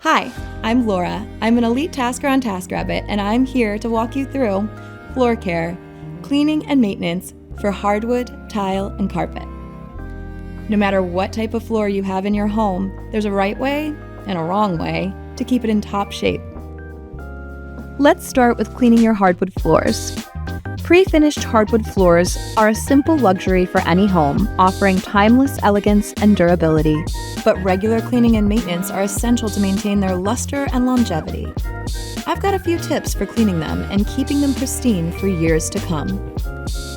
Hi, I'm Laura. I'm an elite tasker on Taskrabbit, and I'm here to walk you through floor care, cleaning and maintenance for hardwood, tile, and carpet. No matter what type of floor you have in your home, there's a right way and a wrong way to keep it in top shape. Let's start with cleaning your hardwood floors. Pre-finished hardwood floors are a simple luxury for any home, offering timeless elegance and durability. But regular cleaning and maintenance are essential to maintain their luster and longevity. I've got a few tips for cleaning them and keeping them pristine for years to come.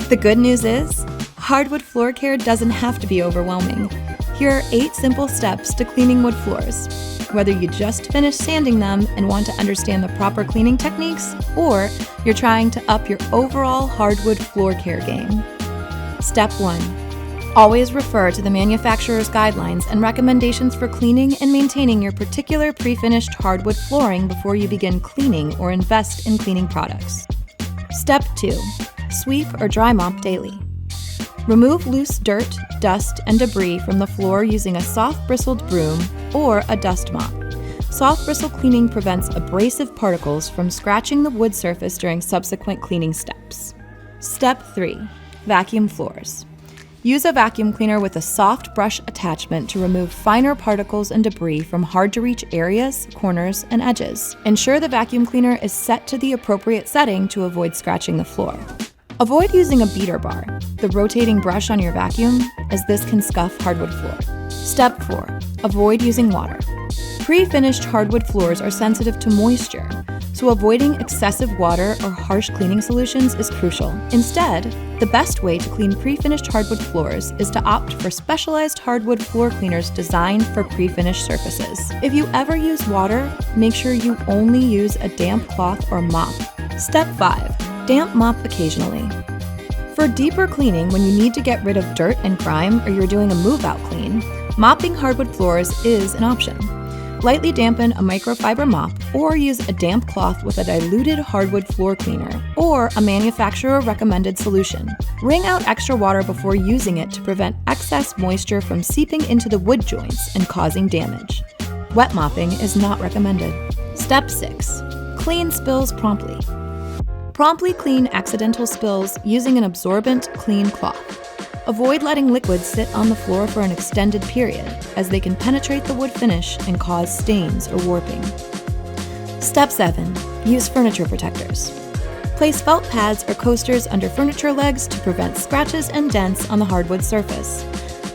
The good news is, hardwood floor care doesn't have to be overwhelming. Here are 8 simple steps to cleaning wood floors. Whether you just finished sanding them and want to understand the proper cleaning techniques, or you're trying to up your overall hardwood floor care game. Step 1. Always refer to the manufacturer's guidelines and recommendations for cleaning and maintaining your particular pre-finished hardwood flooring before you begin cleaning or invest in cleaning products. Step 2. Sweep or dry mop daily. Remove loose dirt, dust, and debris from the floor using a soft bristled broom or a dust mop. Soft bristle cleaning prevents abrasive particles from scratching the wood surface during subsequent cleaning steps. Step 3. Vacuum floors. Use a vacuum cleaner with a soft brush attachment to remove finer particles and debris from hard-to-reach areas, corners, and edges. Ensure the vacuum cleaner is set to the appropriate setting to avoid scratching the floor. Avoid using a beater bar, the rotating brush on your vacuum, as this can scuff hardwood floor. Step 4. Avoid using water. Pre-finished hardwood floors are sensitive to moisture, so avoiding excessive water or harsh cleaning solutions is crucial. Instead, the best way to clean pre-finished hardwood floors is to opt for specialized hardwood floor cleaners designed for pre-finished surfaces. If you ever use water, make sure you only use a damp cloth or mop. Step 5. Damp mop occasionally. For deeper cleaning when you need to get rid of dirt and grime or you're doing a move-out clean, mopping hardwood floors is an option. Lightly dampen a microfiber mop or use a damp cloth with a diluted hardwood floor cleaner or a manufacturer-recommended solution. Wring out extra water before using it to prevent excess moisture from seeping into the wood joints and causing damage. Wet mopping is not recommended. Step 6. Clean spills promptly. Promptly clean accidental spills using an absorbent, clean cloth. Avoid letting liquids sit on the floor for an extended period, as they can penetrate the wood finish and cause stains or warping. Step 7. Use furniture protectors. Place felt pads or coasters under furniture legs to prevent scratches and dents on the hardwood surface.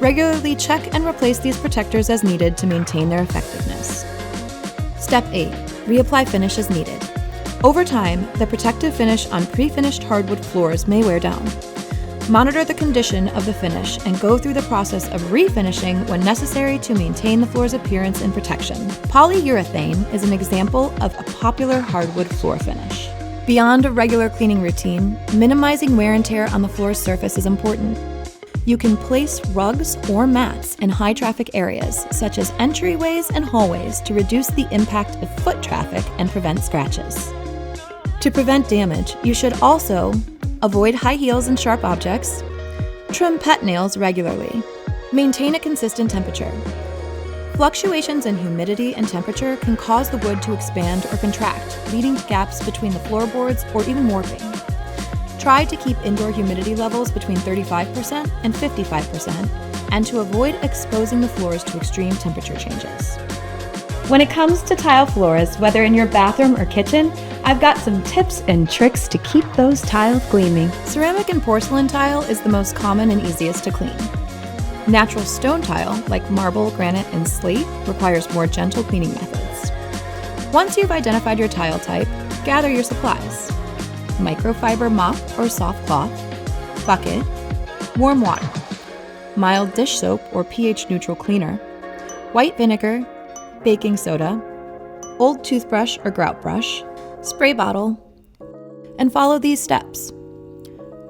Regularly check and replace these protectors as needed to maintain their effectiveness. Step 8. Reapply finish as needed. Over time, the protective finish on pre-finished hardwood floors may wear down. Monitor the condition of the finish and go through the process of refinishing when necessary to maintain the floor's appearance and protection. Polyurethane is an example of a popular hardwood floor finish. Beyond a regular cleaning routine, minimizing wear and tear on the floor's surface is important. You can place rugs or mats in high-traffic areas, such as entryways and hallways, to reduce the impact of foot traffic and prevent scratches. To prevent damage, you should also avoid high heels and sharp objects, trim pet nails regularly, maintain a consistent temperature. Fluctuations in humidity and temperature can cause the wood to expand or contract, leading to gaps between the floorboards or even warping. Try to keep indoor humidity levels between 35% and 55%, and to avoid exposing the floors to extreme temperature changes. When it comes to tile floors, whether in your bathroom or kitchen, I've got some tips and tricks to keep those tiles gleaming. Ceramic and porcelain tile is the most common and easiest to clean. Natural stone tile, like marble, granite, and slate, requires more gentle cleaning methods. Once you've identified your tile type, gather your supplies. Microfiber mop or soft cloth, bucket, warm water, mild dish soap or pH-neutral cleaner, white vinegar, baking soda, old toothbrush or grout brush, spray bottle, and follow these steps.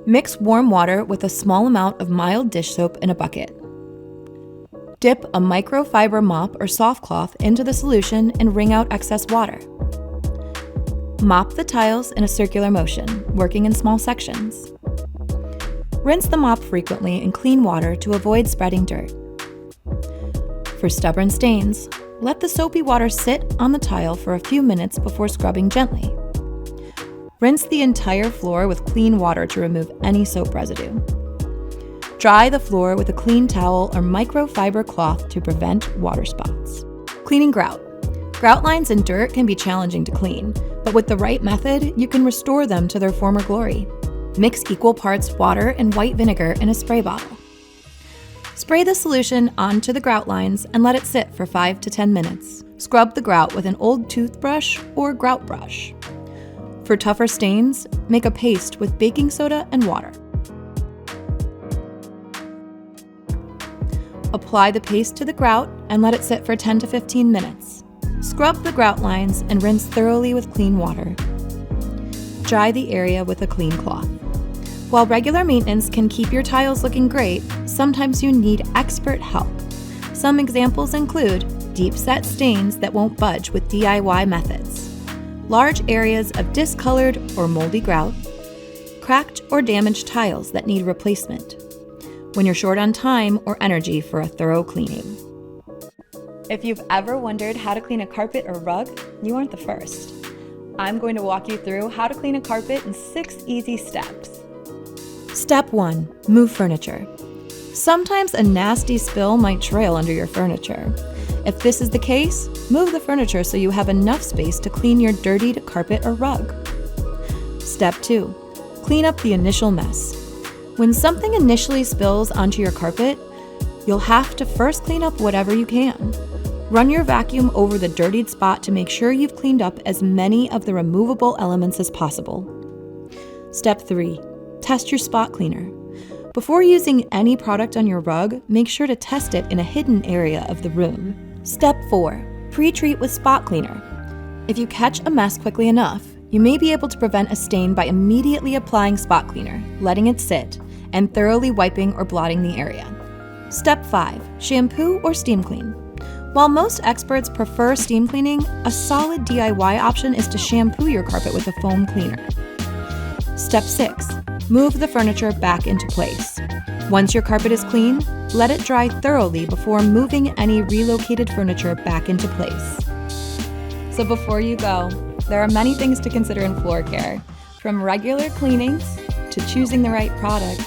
Mix warm water with a small amount of mild dish soap in a bucket. Dip a microfiber mop or soft cloth into the solution and wring out excess water. Mop the tiles in a circular motion, working in small sections. Rinse the mop frequently in clean water to avoid spreading dirt. For stubborn stains, Let the soapy water sit on the tile for a few minutes before scrubbing gently. Rinse the entire floor with clean water to remove any soap residue. Dry the floor with a clean towel or microfiber cloth to prevent water spots. Cleaning grout. Grout lines and dirt can be challenging to clean, but with the right method, you can restore them to their former glory. Mix equal parts water and white vinegar in a spray bottle. Spray the solution onto the grout lines and let it sit for 5 to 10 minutes. Scrub the grout with an old toothbrush or grout brush. For tougher stains, make a paste with baking soda and water. Apply the paste to the grout and let it sit for 10 to 15 minutes. Scrub the grout lines and rinse thoroughly with clean water. Dry the area with a clean cloth. While regular maintenance can keep your tiles looking great, sometimes you need expert help. Some examples include deep-set stains that won't budge with DIY methods, large areas of discolored or moldy grout, cracked or damaged tiles that need replacement, when you're short on time or energy for a thorough cleaning. If you've ever wondered how to clean a carpet or rug, you aren't the first. I'm going to walk you through how to clean a carpet in 6 easy steps. Step 1. Move furniture. Sometimes a nasty spill might trail under your furniture. If this is the case, move the furniture so you have enough space to clean your dirtied carpet or rug. Step 2. Clean up the initial mess. When something initially spills onto your carpet, you'll have to first clean up whatever you can. Run your vacuum over the dirtied spot to make sure you've cleaned up as many of the removable elements as possible. Step 3. Test your spot cleaner. Before using any product on your rug, make sure to test it in a hidden area of the room. Step 4. Pre-treat with spot cleaner. If you catch a mess quickly enough, you may be able to prevent a stain by immediately applying spot cleaner, letting it sit, and thoroughly wiping or blotting the area. Step 5. Shampoo or steam clean. While most experts prefer steam cleaning, a solid DIY option is to shampoo your carpet with a foam cleaner. Step 6. Move the furniture back into place. Once your carpet is clean, let it dry thoroughly before moving any relocated furniture back into place. So before you go, there are many things to consider in floor care, from regular cleanings to choosing the right product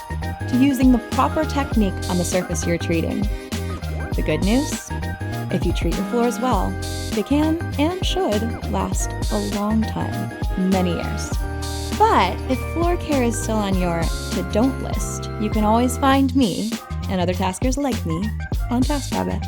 to using the proper technique on the surface you're treating. The good news? If you treat your floors well, they can and should last a long time, many years. But if floor care is still on your to-don't list, you can always find me and other taskers like me on Taskrabbit.